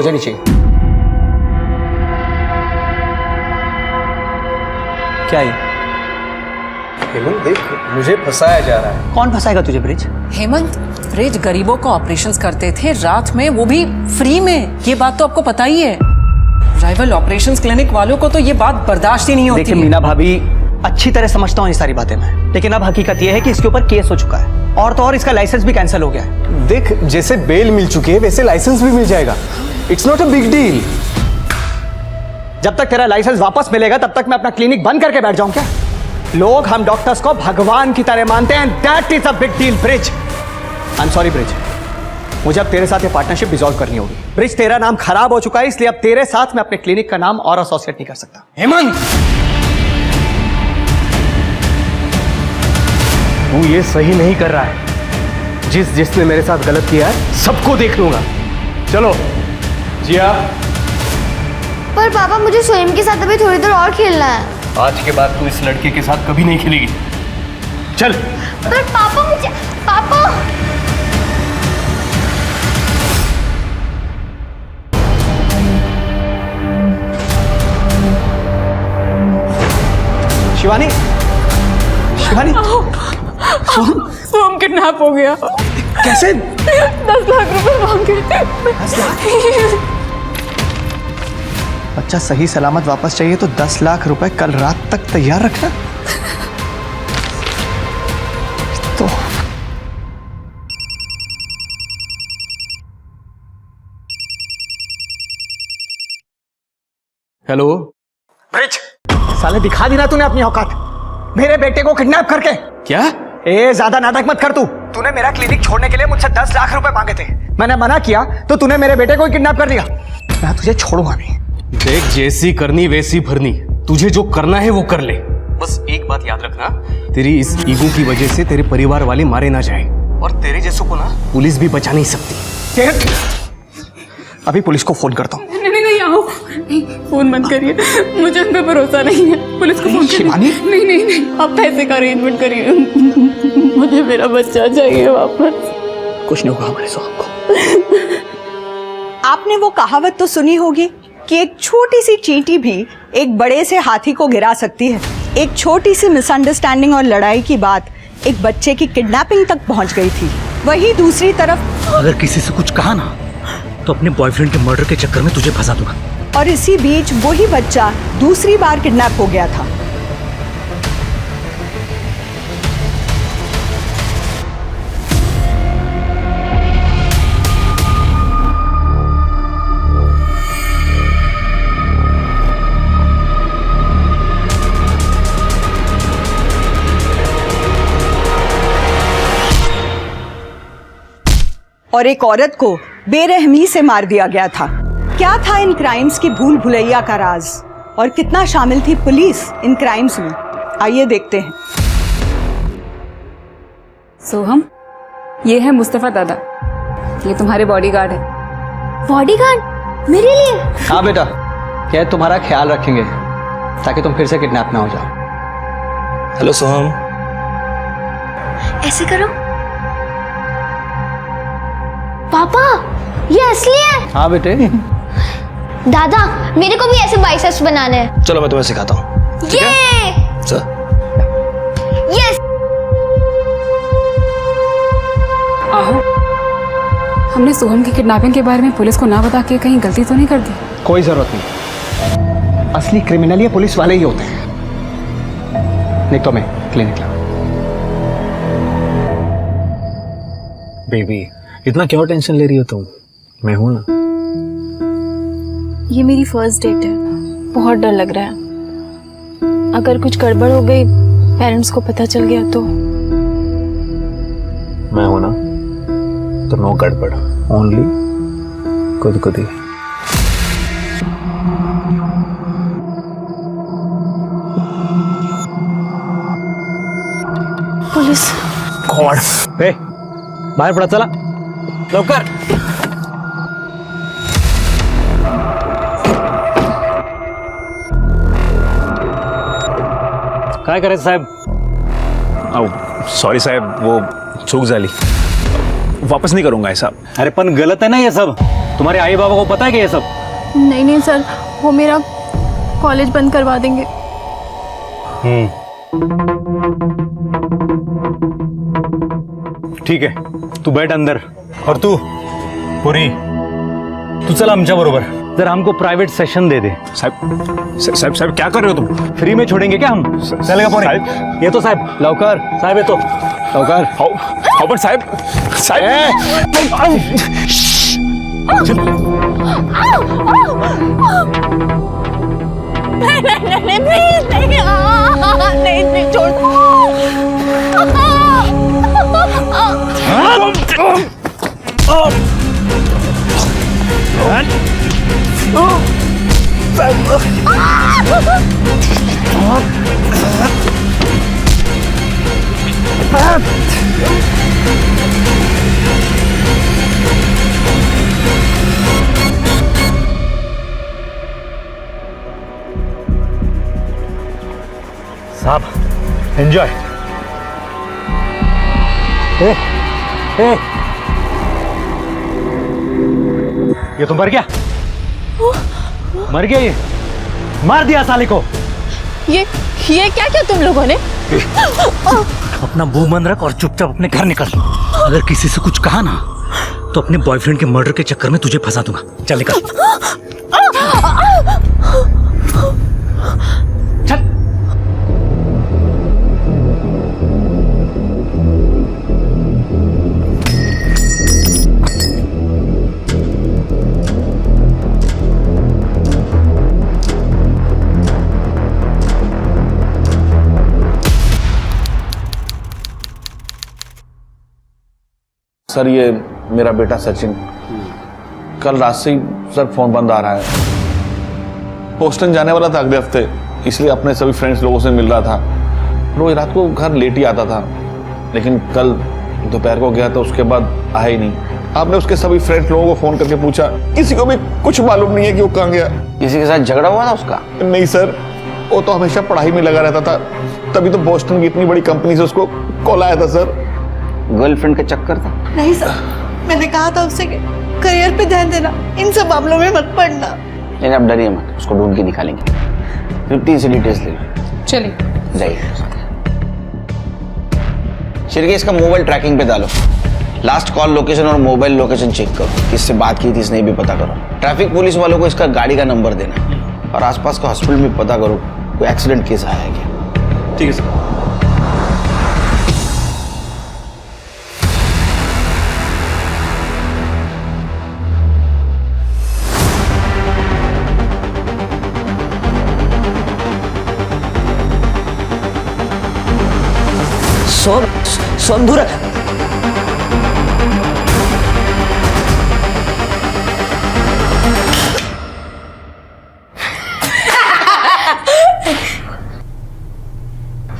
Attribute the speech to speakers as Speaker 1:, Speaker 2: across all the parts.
Speaker 1: मुझे नहीं चाहिए। क्या ये?
Speaker 2: हेमंत देख, मुझे फंसाया जा रहा है।
Speaker 1: कौन फंसाएगा तुझे ब्रिज?
Speaker 3: हेमंत, ब्रिज गरीबों को ऑपरेशंस करते थे रात में, वो भी फ्री में। ये बात तो आपको पता ही है। राइवल ऑपरेशंस क्लिनिक वालों को तो ये बात बर्दाश्त ही नहीं होती।
Speaker 1: देखिए मीना भाभी, अच्छी तरह समझता हूँ ये सारी बातें मैं, लेकिन अब हकीकत ये है कि इसके ऊपर केस हो चुका है और तो और इसका लाइसेंस भी कैंसिल हो गया है।
Speaker 2: देख, जैसे बेल मिल चुकी है वैसे लाइसेंस भी मिल जाएगा। It's not a big deal.
Speaker 1: जब तक तेरा लाइसेंस वापस मिलेगा तब तक मैं अपना क्लिनिक बंद करके बैठ जाऊं क्या? लोग हम डॉक्टर्स को भगवान की तरह मानते हैं, that is a big deal bridge. I am sorry bridge, मुझे अब तेरे साथ ये पार्टनरशिप डिसॉल्व करनी होगी। ब्रिज, तेरा नाम खराब हो चुका है, इसलिए अब तेरे साथ मैं अपने क्लिनिक का नाम और एसोसिएट नहीं कर सकता।
Speaker 2: हेमंत, तू ये सही नहीं कर रहा है। जिसने मेरे साथ गलत किया है सबको देख लूंगा। चलो जिया।
Speaker 4: पर पापा, मुझे सोहिम के साथ अभी थोड़ी देर और खेलना है।
Speaker 2: आज के बाद तू इस लड़के के साथ कभी नहीं खेलेगी। चल।
Speaker 4: पर पापा, मुझे पापा।
Speaker 1: शिवानी, शिवानी,
Speaker 3: सोहम किडनैप हो गया।
Speaker 1: कैसे?
Speaker 3: 10 लाख रुपए मांगे।
Speaker 1: 10 लाख? बच्चा सही सलामत वापस चाहिए तो 10 लाख रुपए कल रात तक तैयार रखना। तो
Speaker 2: हेलो
Speaker 1: ब्रिज, साले दिखा दी ना तूने अपनी औकात, मेरे बेटे को किडनैप करके।
Speaker 2: क्या?
Speaker 1: ए, ज्यादा नाटक मत कर तू। तूने मेरा क्लिनिक छोड़ने के लिए मुझसे 10 लाख रुपए मांगे थे, मैंने मना किया तो तूने मेरे बेटे को किडनैप कर लिया। मैं तुझे छोड़ूंगा नहीं।
Speaker 2: देख, जैसी करनी वैसी भरनी। तुझे जो करना है वो कर ले। बस एक बात याद रखना, तेरी इस ईगो की वजह से तेरे परिवार वाले मारे ना जाए, और तेरे जैसों को ना पुलिस भी बचा नहीं सकती।
Speaker 1: अभी पुलिस को फोन करता हूँ।
Speaker 3: नहीं, आओ। नहीं, फोन मत करिए, मुझे उन पे भरोसा नहीं है। पुलिस को फोन करिए।
Speaker 1: शिवानी?
Speaker 3: नहीं, आप पैसे का अरेंजमेंट करिए। मुझे मेरा बच्चा चाहिए वापस।
Speaker 1: कुछ नहीं होगा हमारे सोहम को।
Speaker 5: आपने वो कहावत तो सुनी होगी कि एक छोटी सी चींटी भी एक बड़े से हाथी को गिरा सकती है। एक छोटी सी मिसअंडरस्टैंडिंग और लड़ाई की बात एक बच्चे की किडनैपिंग तक पहुंच गई थी। वहीं दूसरी तरफ
Speaker 6: अगर किसी से कुछ कहा ना तो अपने बॉयफ्रेंड के मर्डर के चक्कर में तुझे फंसा दूंगा।
Speaker 5: और इसी बीच वही बच्चा दूसरी बार किडनैप हो गया था। और एक औरत को बेरहमी से मार दिया गया था। क्या था इन क्राइम्स की भूल भुलैया का राज, और कितना शामिल थी पुलिस इन क्राइम्स में? आइए देखते हैं।
Speaker 7: सोहम, ये है मुस्तफा दादा, ये तुम्हारे बॉडीगार्ड है।
Speaker 4: बॉडीगार्ड मेरे लिए?
Speaker 1: हाँ बेटा, क्या तुम्हारा ख्याल रखेंगे ताकि तुम फिर से किडनैप ना हो जाओ।
Speaker 6: हेलो सोहम।
Speaker 4: ऐसे करो। पापा, ये असली है?
Speaker 1: हाँ बेटे।
Speaker 4: दादा, मेरे को भी ऐसे बाइसेप्स बनाने हैं।
Speaker 6: चलो मैं तुम्हें सिखाता हूँ।
Speaker 4: ये
Speaker 6: चल।
Speaker 4: यस।
Speaker 7: आहो, हमने सोहम की किडनैपिंग के बारे में पुलिस को ना बता के कहीं गलती तो नहीं कर दी?
Speaker 1: कोई जरूरत नहीं, असली क्रिमिनल ये पुलिस वाले ही होते हैं। नहीं तो मैं क्लिनिक ला।
Speaker 6: बेबी, इतना क्यों टेंशन ले रही हो तुम? मैं हूं ना।
Speaker 8: ये मेरी फर्स्ट डेट है, बहुत डर लग रहा है। अगर कुछ गड़बड़ हो गई, पेरेंट्स को पता चल गया तो?
Speaker 6: मैं हूं ना, तो नो गड़बड़, ओनली खुद ही।
Speaker 8: पुलिस।
Speaker 6: गॉड, ए, बाहर पड़ा, चला लवकर।
Speaker 9: काय करायचं साहेब?
Speaker 6: सॉरी साहब, वो चूक झाली, वापस नहीं करूंगा ऐसा।
Speaker 9: अरे पण गलत है ना ये सब।
Speaker 6: तुम्हारे आई बाबा को पता है कि ये सब?
Speaker 8: नहीं नहीं सर, वो मेरा कॉलेज बंद करवा देंगे।
Speaker 6: ठीक है, तू बैठ अंदर। और तू पुरी, तू चल आमच्या बरोबर, जरा हमको प्राइवेट सेशन दे दे।
Speaker 9: साहेब क्या कर रहे हो तुम?
Speaker 6: फ्री में छोड़ेंगे क्या हम? चलेगा पुरी?
Speaker 9: साहेब
Speaker 6: ये तो साहब, लवकर साहब, ये तो लवकर।
Speaker 9: हाउ पण साहेब
Speaker 8: नहीं छोड़
Speaker 6: साहब एंजॉय। ये तो मर गया, मर गया, ये मार दिया साले को।
Speaker 8: ये क्या किया तुम लोगों ने?
Speaker 6: अपना मुंह बंद रख और चुपचाप अपने घर निकल। अगर किसी से कुछ कहा ना तो अपने बॉयफ्रेंड के मर्डर के चक्कर में तुझे फंसा दूंगा। चल निकल। चल।
Speaker 10: सर ये मेरा बेटा सचिन, कल रात से ही सर फोन बंद आ रहा है। बोस्टन जाने वाला था अगले हफ्ते, इसलिए अपने सभी फ्रेंड्स लोगों से मिल रहा था। रोज रात को घर लेट ही आता था, लेकिन कल दोपहर को गया तो उसके बाद आया ही नहीं। आपने उसके सभी फ्रेंड्स लोगों को फोन करके पूछा, किसी को भी कुछ मालूम नहीं है कि वो कहाँ गया।
Speaker 11: किसी के साथ झगड़ा हुआ था उसका?
Speaker 10: नहीं सर, वो तो हमेशा पढ़ाई में लगा रहता था, तभी तो बोस्टन की इतनी बड़ी कंपनी से उसको कॉल आया था सर।
Speaker 11: गर्लफ्रेंड का चक्कर था?
Speaker 5: नहीं सर, मैंने कहा था उससे कि करियर पे ध्यान देना, इन सब मामलों में मत पड़ना।
Speaker 11: नहीं आप डरिए मत, उसको ढूंढ के निकालेंगे। 50 से डिटेल्स ले लो।
Speaker 3: चलिए
Speaker 11: जाइए। शिरके इसका मोबाइल ट्रैकिंग पे डालो, लास्ट कॉल लोकेशन और मोबाइल लोकेशन चेक करो, किससे बात की थी इसने भी पता करो। ट्रैफिक पुलिस वालों को इसका गाड़ी का नंबर देना और आसपास का हॉस्पिटल में पता करो कोई एक्सीडेंट केस आया है क्या।
Speaker 10: ठीक है सर।
Speaker 1: सोनधुर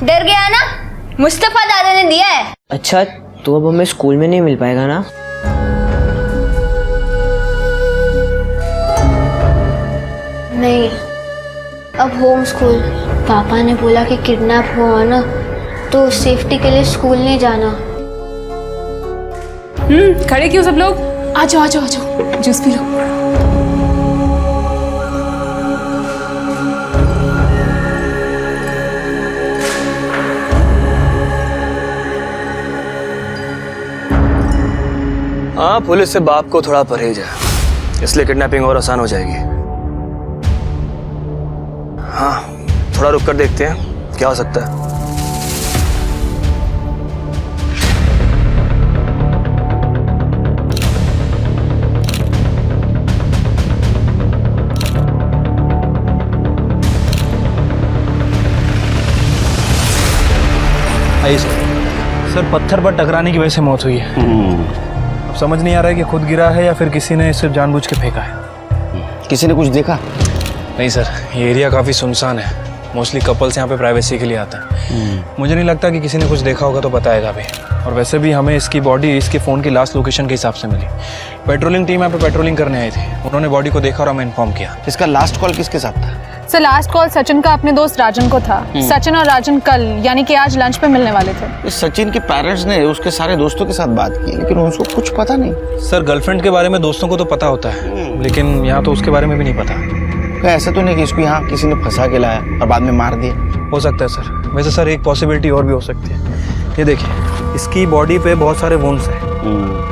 Speaker 4: डर गया ना? मुस्तफा दादा ने दिया है।
Speaker 12: अच्छा, तो अब हमें स्कूल में नहीं मिल पाएगा ना?
Speaker 4: नहीं, अब होम स्कूल। पापा ने बोला कि किडनैप हुआ ना तो सेफ्टी के लिए स्कूल नहीं जाना।
Speaker 7: खड़े क्यों सब लोग? आ जाओ आ जाओ आ जाओ, जूस पी लो।
Speaker 2: हाँ, पुलिस से बाप को थोड़ा परहेज है, इसलिए किडनैपिंग और आसान हो जाएगी। हाँ, थोड़ा रुक कर देखते हैं क्या हो सकता है।
Speaker 6: सर पत्थर पर टकराने की वजह से मौत हुई है। अब समझ नहीं आ रहा है कि खुद गिरा है या फिर किसी ने सिर्फ जानबूझ के फेंका है।
Speaker 11: किसी ने कुछ देखा?
Speaker 2: नहीं सर, ये एरिया काफी सुनसान है,
Speaker 13: मोस्टली कपल्स यहाँ पे प्राइवेसी के लिए आता है। मुझे नहीं लगता कि किसी ने कुछ देखा होगा तो बताएगा भी। और वैसे भी हमें इसकी बॉडी इसके फ़ोन की लास्ट लोकेशन के हिसाब से मिली। पेट्रोलिंग टीम यहाँ पे पेट्रोलिंग करने आई थी, उन्होंने बॉडी को देखा और हमें इन्फॉर्म किया।
Speaker 11: इसका लास्ट कॉल किसके साथ था?
Speaker 8: सर लास्ट कॉल सचिन का अपने दोस्त राजन को था। सचिन और राजन कल यानी कि आज लंच पे मिलने वाले थे।
Speaker 11: इस सचिन के पेरेंट्स ने उसके सारे दोस्तों के साथ बात की, लेकिन उसको कुछ पता नहीं।
Speaker 13: सर गर्लफ्रेंड के बारे में दोस्तों को तो पता होता है, लेकिन यहाँ तो उसके बारे में भी नहीं पता।
Speaker 11: ऐसा तो नहीं कि इसको यहाँ किसी ने फंसा के लाया और बाद में मार दिया?
Speaker 13: हो सकता है सर। वैसे सर एक पॉसिबिलिटी और भी हो सकती है। ये देखिए, इसकी बॉडी पे बहुत सारे वुंड्स हैं।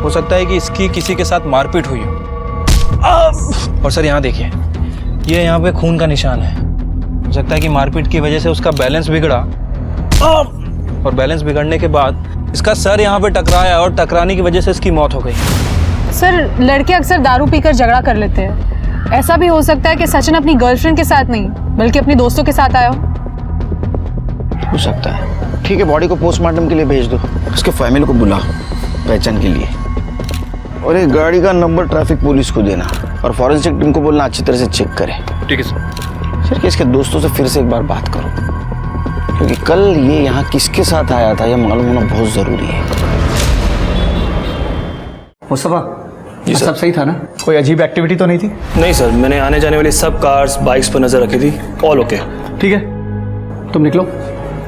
Speaker 13: हो सकता है कि इसकी किसी के साथ मारपीट हुई हो। और सर यहाँ देखिए, ये यहाँ पे खून का निशान है। हो सकता है कि मारपीट की वजह से उसका बैलेंस बिगड़ा और बैलेंस बिगड़ने के बाद इसका सर यहाँ पे टकराया और टकराने की वजह से इसकी मौत हो गई।
Speaker 8: सर लड़के अक्सर दारू पीकर झगड़ा कर लेते हैं। ऐसा भी हो सकता है कि सचिन अपनी गर्लफ्रेंड के साथ नहीं बल्कि अपने दोस्तों के साथ आया
Speaker 11: हो सकता है। ठीक है, बॉडी को पोस्टमार्टम के लिए भेज दो। उसके फैमिली को बुलाओ पहचान के लिए। और ये गाड़ी का नंबर ट्रैफिक पुलिस को देना और फॉरेंसिक टीम को बोलना अच्छी तरह से चेक करे।
Speaker 13: ठीक है सर।
Speaker 11: सर इसके दोस्तों से फिर से एक बार बात करो, क्योंकि कल ये यहाँ किसके साथ आया था यह मालूम होना बहुत जरूरी है।
Speaker 1: मुस्तफा, ये सब सही था ना? कोई अजीब एक्टिविटी तो नहीं थी?
Speaker 2: नहीं सर, मैंने आने जाने वाली सब कार्स बाइक्स पर नजर रखी थी। All okay.
Speaker 1: ठीक है, तुम निकलो,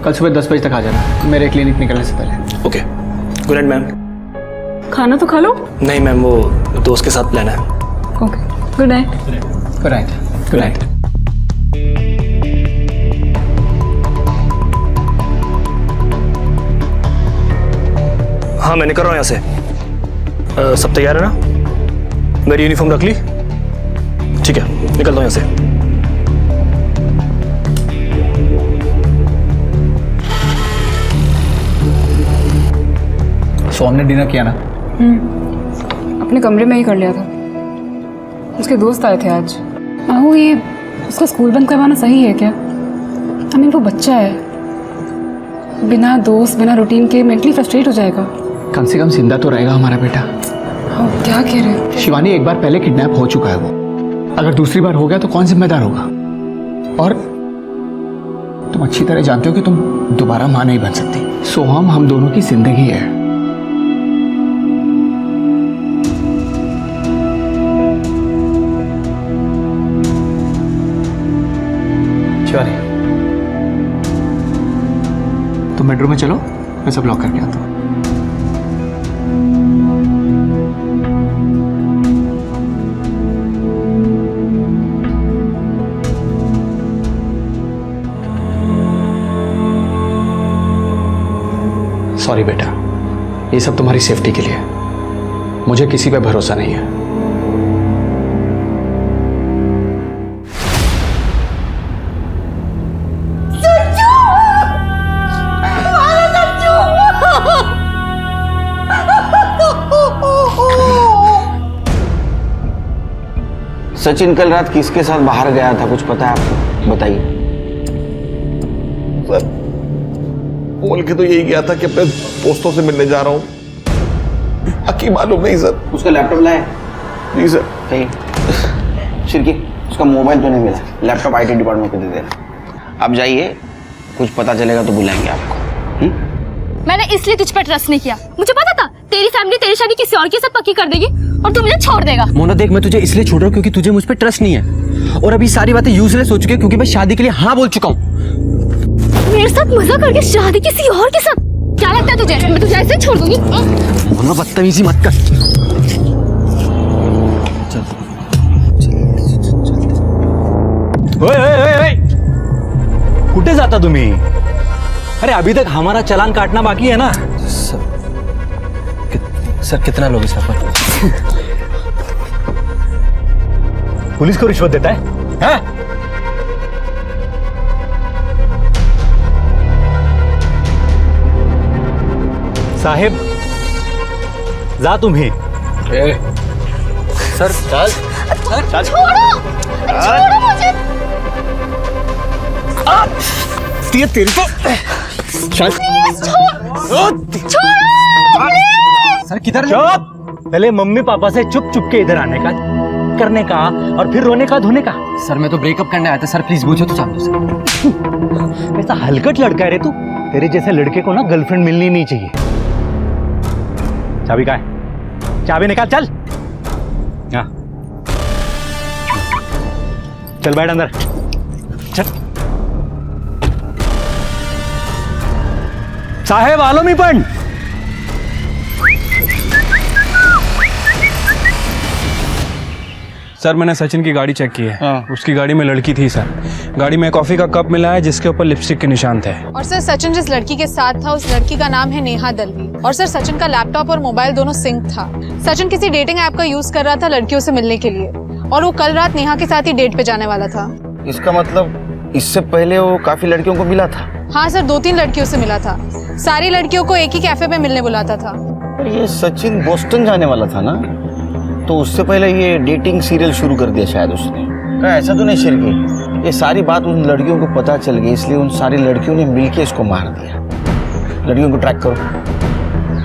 Speaker 1: कल सुबह 10 बजे तक आ जाना मेरे क्लिनिक निकलने से पहले।
Speaker 2: Okay, good night ma'am.
Speaker 7: खाना तो खा लो।
Speaker 2: नहीं मैम, वो दोस्त के साथ प्लान है।
Speaker 7: Okay, good night.
Speaker 1: Good night. Good night.
Speaker 2: हाँ मैं निकल रहा हूँ यहाँ से। सब तैयार है ना? मेरी यूनिफॉर्म रख ली? ठीक है, निकलता हूँ यहाँ से।
Speaker 1: सो हमने डिनर किया ना?
Speaker 7: अपने कमरे में ही कर लिया था। उसके दोस्त आए थे आज। आहू, ये उसका स्कूल बंद करवाना सही है क्या? आई मीन वो बच्चा है, बिना दोस्त बिना रूटीन के मेंटली फ्रस्ट्रेट हो जाएगा।
Speaker 1: कम से कम जिंदा तो रहेगा हमारा बेटा।
Speaker 7: हाँ, क्या कह रहे हो?
Speaker 1: शिवानी, एक बार पहले किडनैप हो चुका है वो। अगर दूसरी बार हो गया तो कौन जिम्मेदार होगा? और तुम अच्छी तरह जानते हो कि तुम दोबारा मां नहीं बन सकती। सोहम, हम दोनों की जिंदगी है। शिवानी, तुम बेडरूम में चलो, मैं सब लॉक करके आता हूँ। सॉरी बेटा, ये सब तुम्हारी सेफ्टी के लिए। मुझे किसी पे भरोसा नहीं है।
Speaker 11: सचिन कल रात किसके साथ बाहर गया था, कुछ पता है आपको? बताइए।
Speaker 10: सर बोल के तो यही गया था कि अपने दोस्तों से मिलने जा रहा हूँ। बाकी मालूम नहीं सर।
Speaker 11: उसका लैपटॉप लाए?
Speaker 10: जी सर।
Speaker 11: कहीं शिरकी, उसका मोबाइल तो नहीं मिला। लैपटॉप IT डिपार्टमेंट को दे देना। आप जाइए, कुछ पता चलेगा तो बुलाएंगे आपको।
Speaker 4: मैंने इसलिए तुझ पर ट्रस्ट नहीं किया। मुझे पता था तेरी फैमिली तेरी शादी किसी और के साथ पक्की कर देगी और तू मुझे छोड़ देगा।
Speaker 12: मोना देख, मैं तुझे इसलिए छोड़ रहा हूँ क्योंकि तुझे मुझ पर ट्रस्ट नहीं है, और अभी सारी बातें यूजलेस हो चुकी है क्योंकि मैं शादी के लिए हाँ बोल चुका हूँ।
Speaker 4: मेरे साथ मजा करके शादी किसी और के साथ? क्या लगता है तुझे मैं तुझे ऐसे छोड़ दूंगी?
Speaker 12: मोना बदतमीजी मत कर।
Speaker 6: कुठे जाता तुम्ही? अरे अभी तक हमारा चालान काटना बाकी है ना।
Speaker 2: सर कितना लोग इस पर?
Speaker 6: पुलिस को रिश्वत देता है? हाँ? साहेब जा तुम्ही।
Speaker 2: सर चल
Speaker 4: छोड़ो, छोड़ो मुझे।
Speaker 6: तेरी को
Speaker 12: सर किधर?
Speaker 6: चुप! पहले मम्मी पापा से चुप चुप के इधर आने का। करने का और फिर रोने का धोने का।
Speaker 12: सर मैं तो ब्रेकअप करने आया था सर, प्लीज पूछो तो जान दो सर।
Speaker 6: ऐसा हलकट लड़का है रे तू। तेरे जैसे लड़के को ना गर्लफ्रेंड मिलनी नहीं चाहिए। चाबी कहाँ है? चाबी निकाल, चल। हाँ चल बैठ अंदर, चल। साहेब आलो मी पण।
Speaker 13: सर मैंने सचिन की गाड़ी चेक की है। उसकी गाड़ी में लड़की थी सर। गाड़ी में कॉफी का कप मिला है जिसके ऊपर लिपस्टिक के निशान थे।
Speaker 8: और सर सचिन जिस लड़की के साथ था उस लड़की का नाम है नेहा दलवी। और सर सचिन का लैपटॉप और मोबाइल दोनों सिंक था। सचिन किसी डेटिंग ऐप का यूज कर रहा था लड़कियों से मिलने के लिए, और वो कल रात नेहा के साथ ही डेट पे जाने वाला था।
Speaker 11: इसका मतलब इससे पहले वो काफी लड़कियों को मिला था?
Speaker 8: हाँ सर, 2-3 लड़कियों से मिला था। सारी लड़कियों को एक ही कैफे में मिलने बुलाता था।
Speaker 11: पर ये सचिन बोस्टन जाने वाला था ना, तो उससे पहले ये डेटिंग सीरियल शुरू कर दिया शायद उसने। क्या ऐसा तो नहीं शिरकी? ये सारी बात उन लड़कियों को पता चल गई, इसलिए उन सारी लड़कियों ने मिलके इसको मार दिया। लड़कियों को ट्रैक करो,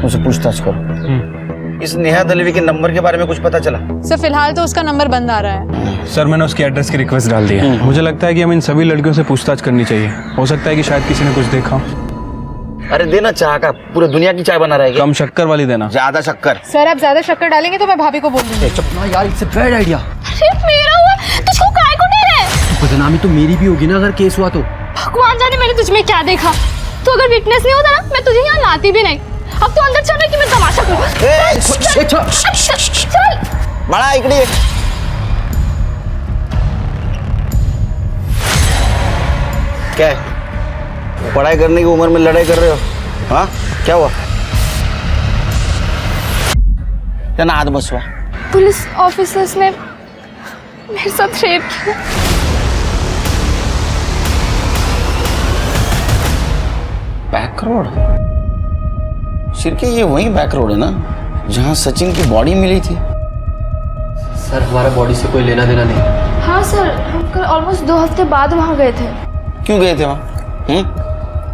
Speaker 11: उनसे पूछताछ करो। इस नेहा दलवी के नंबर के बारे में कुछ पता चला?
Speaker 8: सर फिलहाल तो उसका नंबर बंद आ रहा है।
Speaker 13: सर मैंने उसकी एड्रेस की रिक्वेस्ट डाल दी है। मुझे लगता है कि हमें इन सभी लड़कियों से पूछताछ करनी चाहिए। हो सकता है कि शायद किसी ने कुछ देखा।
Speaker 11: अरे देना चाह का, पूरे दुनिया की चाय बना रहेगी।
Speaker 13: कम शक्कर वाली देना।
Speaker 11: ज्यादा शक्कर?
Speaker 8: सर आप ज्यादा शक्कर डालेंगे तो मैं भाभी को बोल दूंगी।
Speaker 12: चुप ना यार, इट्स अ बैड आइडिया।
Speaker 4: अरे मेरा हुआ, तुझको काय को नहीं है?
Speaker 12: बदनामी तो मेरी भी होगी ना अगर केस हुआ तो।
Speaker 4: भगवान जाने मैंने तुझ में क्या देखा। तो अगर विटनेस नहीं होता ना, मैं तुझे यहाँ लाती भी नहीं। अब तो अंदर चल कि मैं तमाशा करूँ। चल
Speaker 11: बड़ा इकड़ी। क्या है? पढ़ाई करने की उम्र में लड़ाई कर रहे हो? हाँ क्या हुआ? क्या ना हाथ बसवा?
Speaker 4: पुलिस ऑफिसर्स ने मेरे साथ रेप किया।
Speaker 11: Back road? शिरके ये वही बैक रोड है ना जहाँ सचिन की बॉडी मिली थी?
Speaker 12: सर हमारा बॉडी से कोई लेना देना नहीं।
Speaker 4: हाँ सर, हम कल ऑलमोस्ट 2 हफ्ते बाद वहाँ गए थे।
Speaker 11: क्यों गए थे वहाँ?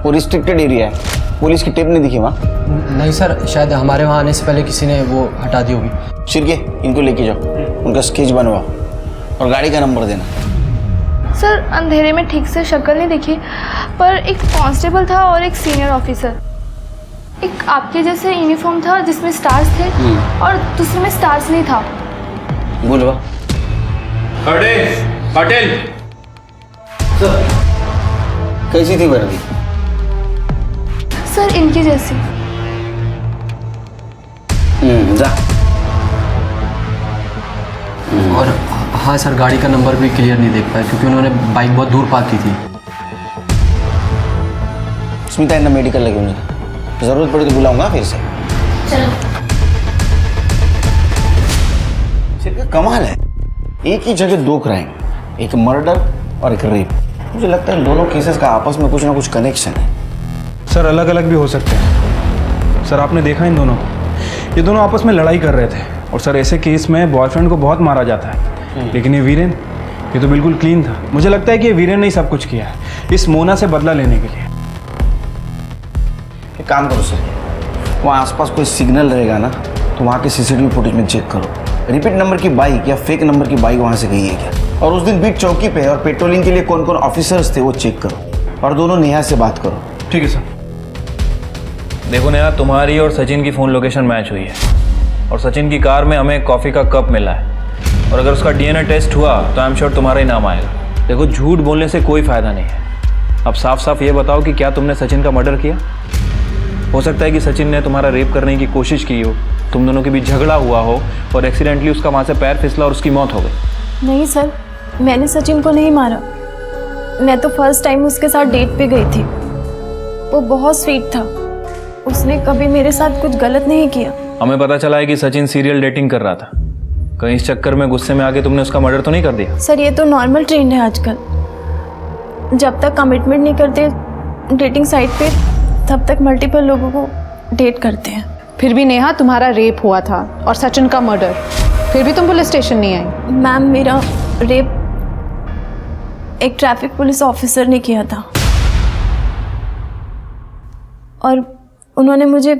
Speaker 11: वो रिस्ट्रिक्टेड एरिया है, पुलिस की टेप नहीं दिखी वहाँ?
Speaker 12: नहीं सर, शायद हमारे वहाँ आने से पहले किसी ने वो हटा दी होगी।
Speaker 11: शिरके इनको लेके जाओ, उनका स्केच बनवाओ और गाड़ी का नंबर देना।
Speaker 4: सर अंधेरे में ठीक से शक्ल नहीं दिखी, पर एक कांस्टेबल था और एक सीनियर ऑफिसर। एक आपके जैसे यूनिफॉर्म था जिसमें स्टार्स थे और दूसरे में स्टार्स नहीं था।
Speaker 11: बोलवा
Speaker 9: पाटिल।
Speaker 11: कैसी थी वर्दी?
Speaker 4: सर इनकी जैसी।
Speaker 11: जा।
Speaker 12: और हाँ सर, गाड़ी का नंबर भी क्लियर नहीं देख पाया क्योंकि उन्होंने बाइक बहुत दूर पार्क की थी।
Speaker 11: स्मिता इन्हें मेडिकल लगे मुझे, जरूरत पड़ी तो बुलाऊंगा फिर से।
Speaker 4: चलो।
Speaker 11: सिर्फ कमाल है, एक ही जगह 2 क्राइम, एक मर्डर और एक रेप। मुझे लगता है दोनों केसेस का आपस में कुछ ना कुछ कनेक्शन है।
Speaker 13: सर अलग अलग भी हो सकते हैं। सर आपने देखा इन दोनों को, ये दोनों आपस में लड़ाई कर रहे थे। और सर ऐसे केस में बॉयफ्रेंड को बहुत मारा जाता है, लेकिन ये वीरेन, ये तो बिल्कुल क्लीन था। मुझे लगता है कि ये वीरेन ने ही सब कुछ किया है इस मोना से बदला लेने के लिए।
Speaker 11: एक काम करो सर, वहाँ आसपास कोई सिग्नल रहेगा ना तो वहाँ के सीसीटीवी फुटेज में चेक करो, रिपीट नंबर की बाइक या फेक नंबर की बाइक वहाँ से गई है क्या। और उस दिन बीट चौकी पे और पेट्रोलिंग के लिए कौन कौन ऑफिसर्स थे वो चेक करो, और दोनों नेहा से बात करो।
Speaker 13: ठीक है सर। देखो नेहा, तुम्हारी और सचिन की फ़ोन लोकेशन मैच हुई है और सचिन की कार में हमें कॉफ़ी का कप मिला है, और अगर उसका डीएनए टेस्ट हुआ तो आई एम श्योर तुम्हारा ही नाम आएगा। देखो झूठ बोलने से कोई फ़ायदा नहीं है। अब साफ साफ ये बताओ कि क्या तुमने सचिन का मर्डर किया? हो सकता है कि सचिन ने तुम्हारा रेप करने की कोशिश की हो, तुम दोनों के बीच झगड़ा हुआ हो और एक्सीडेंटली उसका वहाँ से पैर फिसला और उसकी मौत हो गई।
Speaker 14: नहीं सर, मैंने सचिन को नहीं मारा। मैं तो फर्स्ट टाइम उसके साथ डेट पे गई थी। वो बहुत स्वीट था, उसने कभी मेरे साथ कुछ गलत नहीं किया।
Speaker 13: हमें पता चला है कि सचिन सीरियल डेटिंग कर रहा था। कहीं इस चक्कर में गुस्से में आके तुमने उसका मर्डर तो नहीं कर दिया?
Speaker 14: सर ये तो नॉर्मल ट्रेंड है आजकल, जब तक कमिटमेंट नहीं करते डेटिंग साइट पे तब तक मल्टीपल लोगों को डेट करते हैं।
Speaker 8: फिर भी नेहा, तुम्हारा रेप हुआ था और सचिन का मर्डर, फिर भी तुम पुलिस स्टेशन नहीं आई।
Speaker 14: मैम मेरा रेप एक ट्रैफिक पुलिस ऑफिसर ने किया था और उन्होंने मुझे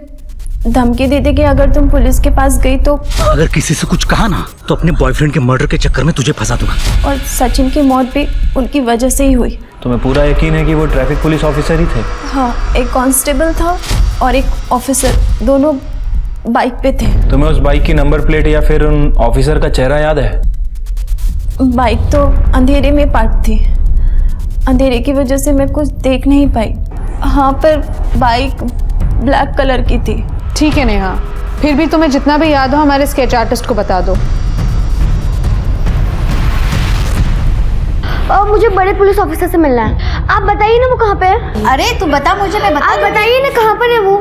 Speaker 14: धमकी दी थी कि अगर तुम पुलिस के पास गई तो
Speaker 6: अगर किसी से कुछ कहा ना तो अपने बॉयफ्रेंड के मर्डर के चक्कर में तुझे फंसा दूंगा।
Speaker 14: और सचिन की मौत भी उनकी वजह से ही हुई।
Speaker 13: तुम्हें पूरा यकीन है कि वो ट्रैफिक पुलिस ऑफिसर ही थे?
Speaker 14: हाँ, एक कांस्टेबल था और एक ऑफिसर, दोनों बाइक पे थे।
Speaker 13: तुम्हें उस बाइक की नंबर प्लेट या फिर उन ऑफिसर का चेहरा याद है?
Speaker 14: बाइक तो अंधेरे में पार्क थी, अंधेरे की वजह से मैं कुछ देख नहीं पाई। हाँ, पर बाइक ब्लैक कलर की थी।
Speaker 8: ठीक है नेहा, फिर भी तुम्हें जितना भी याद हो हमारे स्केच आर्टिस्ट को बता दो।
Speaker 4: और मुझे बड़े पुलिस ऑफिसर से मिलना है। आप बताइए ना वो कहाँ पे है।
Speaker 5: अरे तू बता मुझे, मैं बता।
Speaker 4: आप बताइए ना कहाँ पर है वो।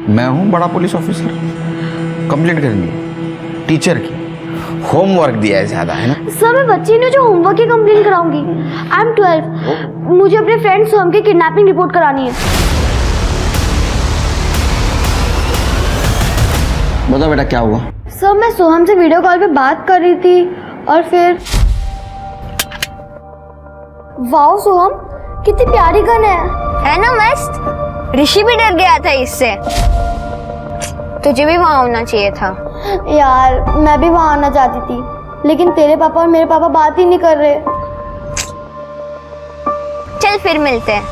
Speaker 11: मैं हूँ बड़ा पुलिस ऑफिसर। कंप्लेंट करनी है टीचर की, होमवर्क दिया है ज्यादा, है ना?
Speaker 4: सर मैं बच्ची ने जो होमवर्क की कंप्लेन कराऊंगी। I am 12। मुझे अपने फ्रेंड सोहम की किडनैपिंग रिपोर्ट करानी है।
Speaker 11: बता बेटा क्या हुआ?
Speaker 4: सर मैं सोहम से वीडियो कॉल पे बात कर रही थी और फिर वाओ सोहम कितनी प्यारी गन है ना मस्त। ऋषि भी डर गया था इससे। तुझे भी वहाँ होना चाहिए था। यार मैं भी वहाँ आना चाहती थी, लेकिन तेरे पापा और मेरे पापा बात ही नहीं कर रहे। चल फिर मिलते हैं।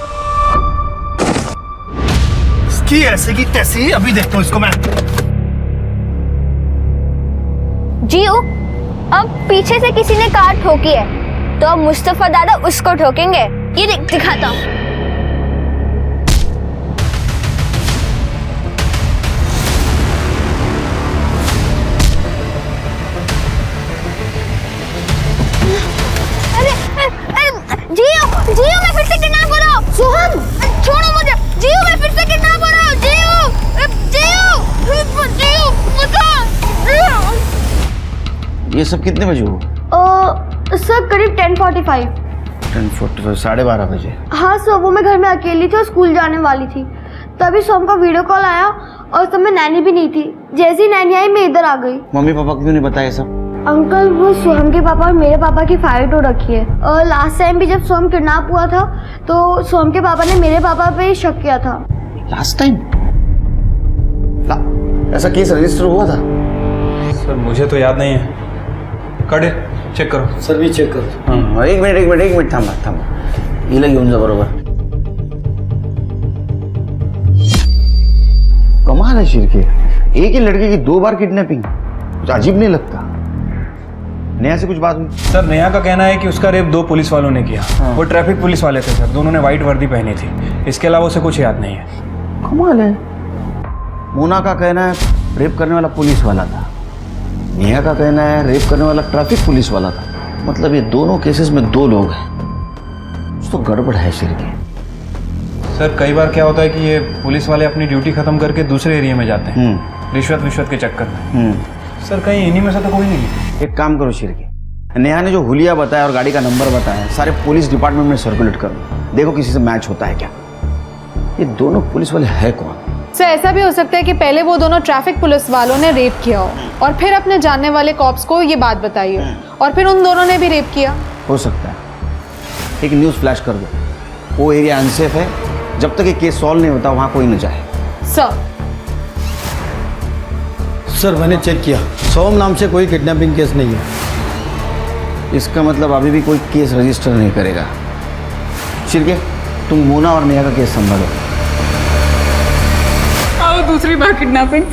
Speaker 6: इसकी ऐसे की तैसी अभी देखता हूँ इसको मैं।
Speaker 4: जियो, अब पीछे से किसी ने कार ठोकी है तो अब मुस्तफा दादा उसको ठोकेंगे। ये दिखाता हूँ। जियो, जियो मैं फिर से किडनैप हो रहा हूँ। सोहम छोड़ो मुझे। जियो मैं फिर से किडनैप हो रहा हूँ। जियो, जियो, जियो बता।
Speaker 11: ये सब कितने बजे हुआ?
Speaker 4: सर करीब 10:45।
Speaker 11: 10:45, 12:30 बजे।
Speaker 4: हाँ सर, वो मैं घर में अकेली थी और स्कूल जाने वाली थी, तभी सोहम का वीडियो कॉल आया और उस समय नैनी भी नहीं थी। जैसी नैनी आई मैं इधर आ गई।
Speaker 11: मम्मी पापा क्यों नहीं बताया सब?
Speaker 4: अंकल वो सोहम के पापा और मेरे पापा की फाइट हो रखी है। और लास्ट टाइम भी जब सोहम किडनैप हुआ था तो सोहम के पापा ने मेरे पापा पे शक किया था।
Speaker 11: लास्ट टाइम ऐसा केस रजिस्टर हुआ था?
Speaker 13: सर मुझे तो याद नहीं है। कड़े चेक करो।
Speaker 11: सर भी चेक करो। हाँ, एक मिनट थांबा। हिला घेऊन जा बरोबर। कमाल है शिरके, एक ही लड़के की 2 बार किडनैपिंग, कुछ अजीब नहीं लगता? नेहा से कुछ बात हुई?
Speaker 13: सर नेहा का कहना है कि उसका रेप 2 पुलिस वालों ने किया। वो ट्रैफिक पुलिस वाले थे सर, दोनों ने व्हाइट वर्दी पहनी थी। इसके अलावा उसे कुछ याद नहीं है।
Speaker 11: कमाल है। मोना का कहना है रेप करने वाला पुलिस वाला था, नेहा का कहना है रेप करने वाला ट्रैफिक पुलिस वाला था। मतलब ये दोनों केसेस में 2 लोग हैं। कुछ तो गड़बड़ है शिरके।
Speaker 13: सर कई बार क्या होता है कि ये पुलिस वाले अपनी ड्यूटी खत्म करके दूसरे एरिया में जाते हैं रिश्वत के चक्कर में। सर कहीं इन्हीं में से तो कोई नहीं है।
Speaker 11: एक काम करो शिरके, नेहा ने जो हुलिया बताया और गाड़ी का नंबर बताया सारे पुलिस डिपार्टमेंट में सर्कुलेट करो, देखो किसी से मैच होता है क्या। ये दोनों पुलिस वाले है कौन?
Speaker 8: सर ऐसा भी हो सकता है कि पहले वो दोनों ट्रैफिक पुलिस वालों ने रेप किया हो और फिर अपने जानने वाले कॉप्स को ये बात बताई हो और फिर उन दोनों ने भी रेप किया।
Speaker 11: हो सकता है। एक न्यूज़ फ्लैश कर दो, वो एरिया अनसेफ है, जब तक ये केस सॉल्व नहीं होता वहां कोई न जाए।
Speaker 15: सर मैंने चेक किया, सोहम नाम से कोई किडनैपिंग केस नहीं है।
Speaker 11: इसका मतलब अभी भी कोई केस रजिस्टर नहीं करेगा। शिरके तुम मोना और नेहा का केस संभालो।
Speaker 7: आओ दूसरी बार किडनैपिंग।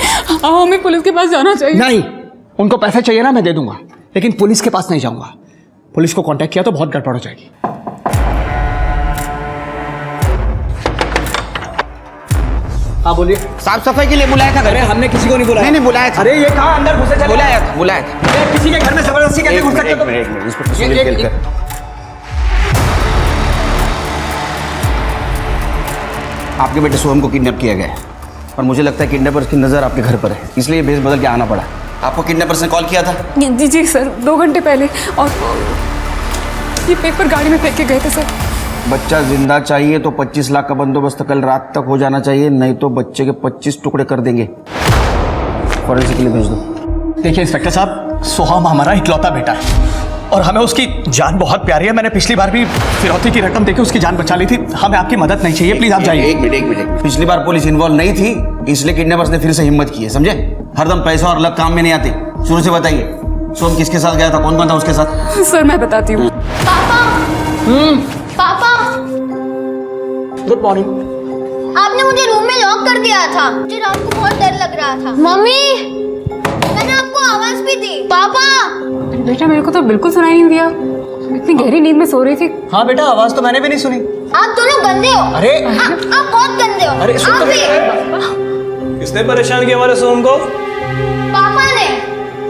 Speaker 7: आओ हमें पुलिस के पास जाना चाहिए।
Speaker 1: नहीं, उनको पैसे चाहिए ना मैं दे दूंगा, लेकिन पुलिस के पास नहीं जाऊंगा। पुलिस को कांटेक्ट किया तो बहुत गड़बड़ हो जाएगी। हाँ बोलिए।
Speaker 11: साफ सफाई के लिए बुलाया था घर में?
Speaker 1: हमने किसी को नहीं बुलाया।
Speaker 11: नहीं बुलाया था।
Speaker 1: अरे ये कहाँ अंदर घुसे चले?
Speaker 11: बुलाया था।
Speaker 1: किसी के घर में जबरदस्ती कैसे घुस सकते हो?
Speaker 11: इंस्पेक्टर सुनील केलकर। आपके बेटे सोहम को किडनैप किया गया है और मुझे लगता है किडनैपर्स की नज़र आपके घर पर है, इसलिए भेस बदल के आना पड़ा। आपको किडनैपर्स ने कॉल किया था?
Speaker 7: जी सर, 2 घंटे पहले, और ये पेपर गाड़ी में फेंक के गए थे सर।
Speaker 11: बच्चा जिंदा चाहिए तो 25 लाख का बंदोबस्त कल रात तक हो जाना चाहिए, नहीं तो बच्चे के 25 टुकड़े कर देंगे। फॉरेंसिक के लिए भेज दो।
Speaker 1: देखिए इंस्पेक्टर साहब, सोहम हमारा इकलौता बेटा है। और हमें उसकी जान बहुत प्यारी है। मैंने पिछली बार भी फिरौती की रकम देके उसकी जान बचा ली थी। हमें आपकी मदद नहीं चाहिए, प्लीज आप जाइए।
Speaker 11: एक मिनट। पिछली बार पुलिस इन्वॉल्व नहीं थी, इसलिए किडनैपर्स ने फिर से हिम्मत की है, समझे? हरदम पैसा और लक काम में नहीं आते। शुरू से बताइए, सोम किसके साथ गया था, कौन कौन था उसके साथ?
Speaker 7: सर मैं बताती हूँ।
Speaker 14: पापा
Speaker 1: गुड मॉर्निंग।
Speaker 14: आपने मुझे रूम में लॉक कर दिया था। मुझे रात को बहुत डर लग रहा था। मम्मी मैंने आपको आवाज भी दी। पापा
Speaker 7: बेटा मेरे को तो बिल्कुल सुनाई नहीं दिया, इतनी गहरी नींद में सो रही थी।
Speaker 1: हाँ बेटा, आवाज तो मैंने भी नहीं सुनी।
Speaker 14: आप दोनों गंदे हो।
Speaker 1: अरे
Speaker 14: आप बहुत गंदे हो।
Speaker 1: अरे सुन तो
Speaker 14: आप
Speaker 1: बेटा।
Speaker 13: किसने परेशान किया हमारे सोम को?
Speaker 14: पापा ने।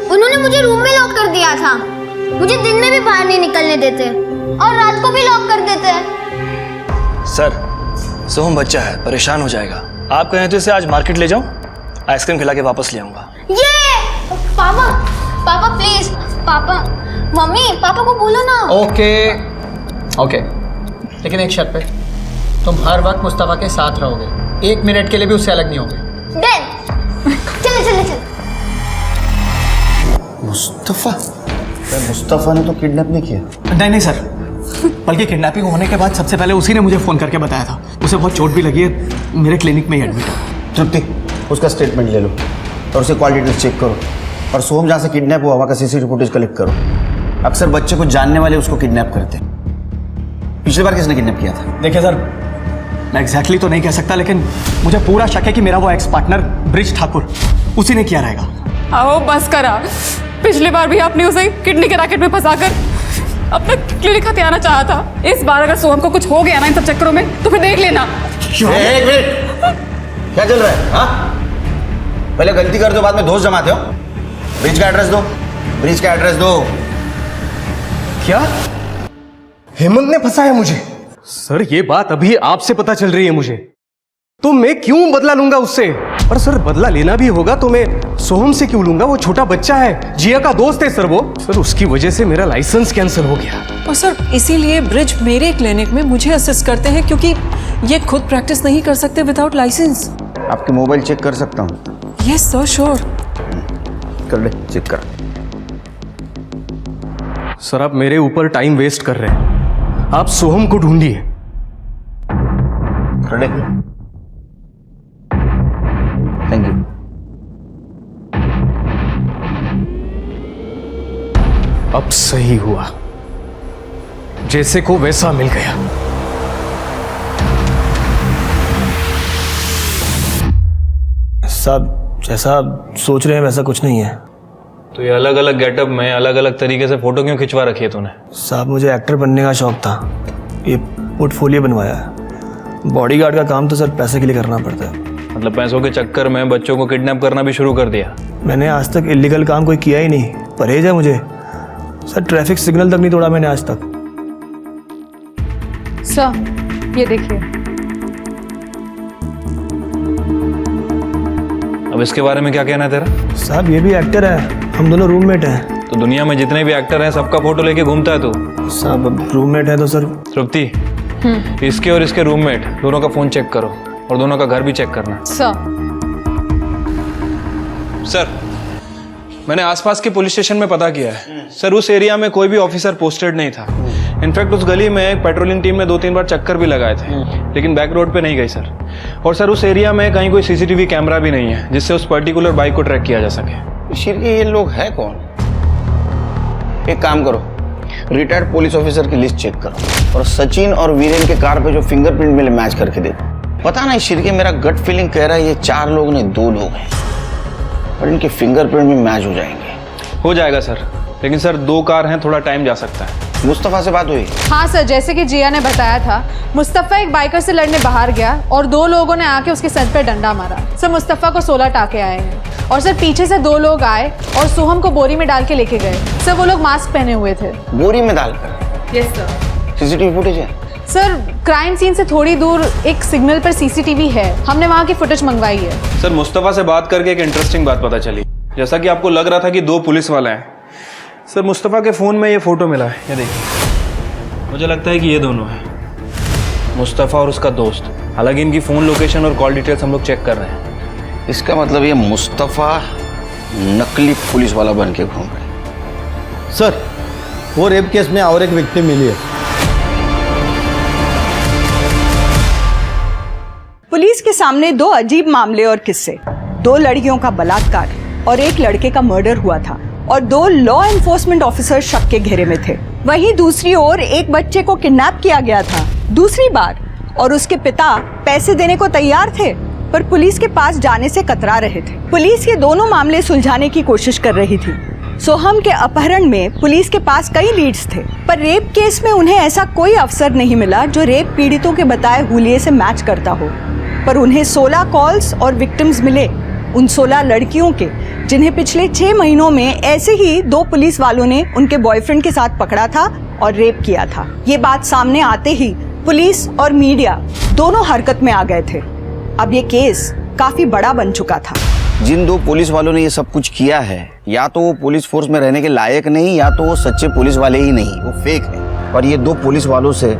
Speaker 14: उन्होंने मुझे रूम में लॉक कर दिया था। मुझे दिन में भी बाहर नहीं निकलने देते और रात को भी लॉक कर देते हैं।
Speaker 13: सर सोहम बच्चा है, परेशान हो जाएगा। आप कहें तो इसे आज मार्केट ले जाऊं, आइसक्रीम खिला के वापस ले आऊंगा।
Speaker 14: ये पापा प्लीज। पापा मम्मी पापा को बोलो ना।
Speaker 1: ओके लेकिन एक शर्त पे, तुम हर वक्त मुस्तफा के साथ रहोगे, 1 मिनट के लिए भी उससे अलग नहीं होगे।
Speaker 14: चल
Speaker 11: मुस्तफा ने तो किडनैप नहीं किया।
Speaker 1: नहीं सर, बल्कि किडनैपिंग होने के बाद सबसे पहले उसी ने मुझे फोन करके बताया था। उसे बहुत चोट भी लगी है, मेरे क्लिनिक में ही एडमिट है।
Speaker 11: तृप्ति, उसका स्टेटमेंट ले लो और उसे कॉल डिटेल्स चेक करो, और सोहम जहाँ से किडनैप हुआ वहाँ का सीसीटीवी फुटेज कलेक्ट करो। अक्सर बच्चे को जानने वाले उसको किडनैप करते हैं। पिछली बार किसने किडनैप किया था?
Speaker 1: देखिए सर, मैं एग्जैक्टली तो नहीं कह सकता, लेकिन मुझे पूरा शक है कि मेरा वो एक्स पार्टनर ब्रिज ठाकुर, उसी ने किया रहेगा।
Speaker 7: आओ बस करा, पिछली बार भी आपने उसे किडनी के रैकेट में फंसाकर अपना क्लिनिक हथियाना चाहा था। इस बार अगर सोहम को कुछ हो गया ना इन सब चक्करों में तो फिर देख लेना।
Speaker 11: एक मिनट, क्या चल रहा है? हाँ, पहले गलती कर दो, बाद में दोस्त जमाते हो। ब्रिज का एड्रेस दो।
Speaker 2: क्या हेमंत ने फंसाया मुझे? सर ये बात अभी आपसे पता चल रही है मुझे, तो मैं क्यों बदला लूंगा उससे? और सर बदला लेना भी होगा तो मैं सोहम से क्यों लूंगा? वो छोटा बच्चा है, जिया का दोस्त है सर वो। सर उसकी वजह से मेरा लाइसेंस कैंसिल हो गया।
Speaker 3: और सर इसीलिए ब्रिज मेरे क्लिनिक में मुझे असिस्ट करते हैं, क्योंकि ये खुद प्रैक्टिस नहीं कर सकते विदाउट लाइसेंस।
Speaker 11: आपके मोबाइल चेक कर सकता हूँ?
Speaker 3: Yes sir, sure.
Speaker 11: कर ले, चेक कर।
Speaker 2: सर आप मेरे ऊपर टाइम वेस्ट कर रहे हैं, आप सोहम को ढूंढिए।
Speaker 11: कर ले। Thank you.
Speaker 2: अब सही हुआ, जैसे को वैसा मिल गया।
Speaker 13: साहब जैसा आप सोच रहे हैं वैसा कुछ नहीं है। तो ये अलग अलग गेटअप में अलग अलग तरीके से फोटो क्यों खिंचवा रखी है तूने? साहब मुझे एक्टर बनने का शौक था, ये पोर्टफोलियो बनवाया है। बॉडीगार्ड का काम तो सर पैसे के लिए करना पड़ता है। मतलब पैसों के चक्कर में बच्चों को किडनैप करना भी शुरू कर दिया? मैंने आज तक इलीगल काम कोई किया ही नहीं, परहेज है मुझे। सर ट्रैफिक सिग्नल तक नहीं तोड़ा मैंने आज तक।
Speaker 8: सर ये देखिए।
Speaker 13: अब इसके बारे में क्या कहना है तेरा? साहब ये भी एक्टर है, हम दोनों रूममेट हैं। तो दुनिया में जितने भी एक्टर हैं सबका फोटो लेके घूमता है तू? साहब अब रूममेट है तो सर। तृप्ति, इसके और इसके रूममेट दोनों का फोन चेक करो और दोनों का घर भी चेक करना। सर मैंने आसपास के पुलिस स्टेशन में पता किया है सर, उस एरिया में कोई भी ऑफिसर पोस्टेड नहीं था। इनफैक्ट उस गली में एक पेट्रोलिंग टीम ने 2-3 बार चक्कर भी लगाए थे, लेकिन बैक रोड पे नहीं गई सर। और सर उस एरिया में कहीं कोई सीसीटीवी कैमरा भी नहीं है जिससे उस पर्टिकुलर बाइक को ट्रैक किया जा सके।
Speaker 11: शिरके ये लोग है कौन? एक काम करो, रिटायर्ड पुलिस ऑफिसर की लिस्ट चेक करो और सचिन और वीरेन के कार पे जो फिंगरप्रिंट मिले मैच करके देखो। पता नहीं शिरके, मेरा गट फीलिंग कह रहा है ये 4 लोग नहीं 2 लोग हैं, और इनके फिंगरप्रिंट भी मैच हो जाएंगे।
Speaker 13: हो जाएगा सर, लेकिन सर 2 कार हैं, थोड़ा टाइम जा सकता है।
Speaker 11: मुस्तफा से बात हुई?
Speaker 8: हाँ सर, जैसे कि जिया ने बताया था, मुस्तफा एक बाइकर से लड़ने बाहर गया और 2 लोगों ने आके उसके सर पे डंडा मारा। सर मुस्तफा को 16 टाके आए हैं और सर पीछे से 2 लोग आए और सोहम को बोरी में डाल के लेके गए। सर वो लोग मास्क पहने हुए थे।
Speaker 11: बोरी में डालकर?
Speaker 8: Yes sir.
Speaker 11: सीसीटीवी फुटेज है?
Speaker 8: सर क्राइम सीन से थोड़ी दूर एक सिग्नल पर सीसीटीवी है, हमने वहाँ की फुटेज मंगवाई है।
Speaker 13: सर मुस्तफा से बात करके एक इंटरेस्टिंग बात पता चली। जैसा कि आपको लग रहा था कि 2 पुलिस वाले हैं, सर मुस्तफा के फ़ोन में ये फ़ोटो मिला है, ये देखिए। मुझे लगता है कि ये दोनों हैं, मुस्तफा और उसका दोस्त। हालांकि इनकी फ़ोन लोकेशन और कॉल डिटेल्स हम लोग चेक कर रहे हैं।
Speaker 11: इसका मतलब ये मुस्तफा नकली पुलिस वाला बन के घूम रहे हैं।
Speaker 15: सर वो रेप केस में और एक विक्टिम मिली है।
Speaker 5: पुलिस के सामने दो अजीब मामले और किस्से। 2 लड़कियों का बलात्कार और एक लड़के का मर्डर हुआ था और 2 लॉ एनफोर्समेंट ऑफिसर शक के घेरे में थे। वहीं दूसरी ओर एक बच्चे को किडनैप किया गया था दूसरी बार और उसके पिता पैसे देने को तैयार थे पर पुलिस के पास जाने से कतरा रहे थे। पुलिस ये दोनों मामले सुलझाने की कोशिश कर रही थी। सोहम के अपहरण में पुलिस के पास कई लीड्स थे पर रेप केस में उन्हें ऐसा कोई अफसर नहीं मिला जो रेप पीड़ितों के बताए हुलिये से मैच करता हो। पर उन्हें 16 कॉल्स और विक्टिम्स मिले, उन 16 लड़कियों के जिन्हें पिछले 6 महीनों में ऐसे ही 2 पुलिस वालों ने उनके बॉयफ्रेंड के साथ पकड़ा था और रेप किया था। ये बात सामने आते ही पुलिस और मीडिया दोनों हरकत में आ गए थे। अब ये केस काफी बड़ा बन चुका था।
Speaker 11: जिन 2 पुलिस वालों ने ये सब कुछ किया है या तो वो पुलिस फोर्स में रहने के लायक नहीं या तो वो सच्चे पुलिस वाले ही नहीं, वो फेक है। और ये 2 पुलिस वालों से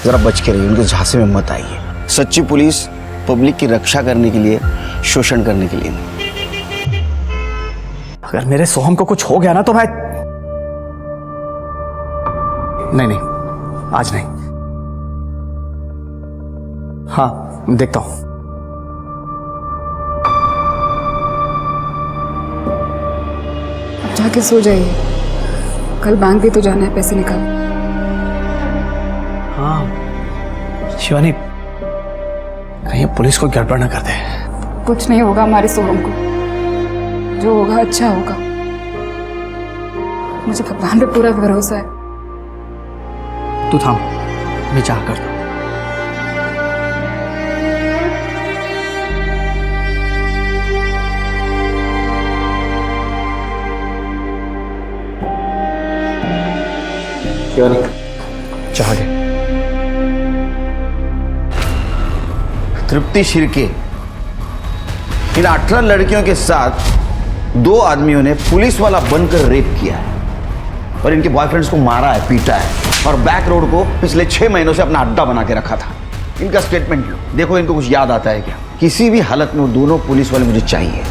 Speaker 11: जरा बच के रहिए, उनके झांसे में मत आइए। सच्ची पुलिस पब्लिक की रक्षा करने के लिए, शोषण करने के लिए नहीं।
Speaker 1: अगर मेरे सोहम को कुछ हो गया ना तो मैं नहीं, आज नहीं। हाँ, देखता हूं।
Speaker 7: अब जाके सो जाइए, कल बैंक भी तो जाना है पैसे निकाल।
Speaker 1: हाँ शिवानी, कहीं पुलिस को गड़बड़ ना कर दे।
Speaker 7: कुछ नहीं होगा हमारे सोहम को, जो होगा अच्छा होगा। मुझे भगवान पे पूरा भरोसा है।
Speaker 1: तू थाम, मैं चाह कर दू। शिवानी चाह दे।
Speaker 11: तृप्ति शिर्के, इन 18 लड़कियों के साथ 2 आदमियों ने पुलिस वाला बनकर रेप किया है और इनके बॉयफ्रेंड्स को मारा है, पीटा है और बैक रोड को पिछले 6 महीनों से अपना अड्डा बना के रखा था। इनका स्टेटमेंट लो, देखो इनको कुछ याद आता है क्या। किसी भी हालत में वो दोनों पुलिस वाले मुझे चाहिए।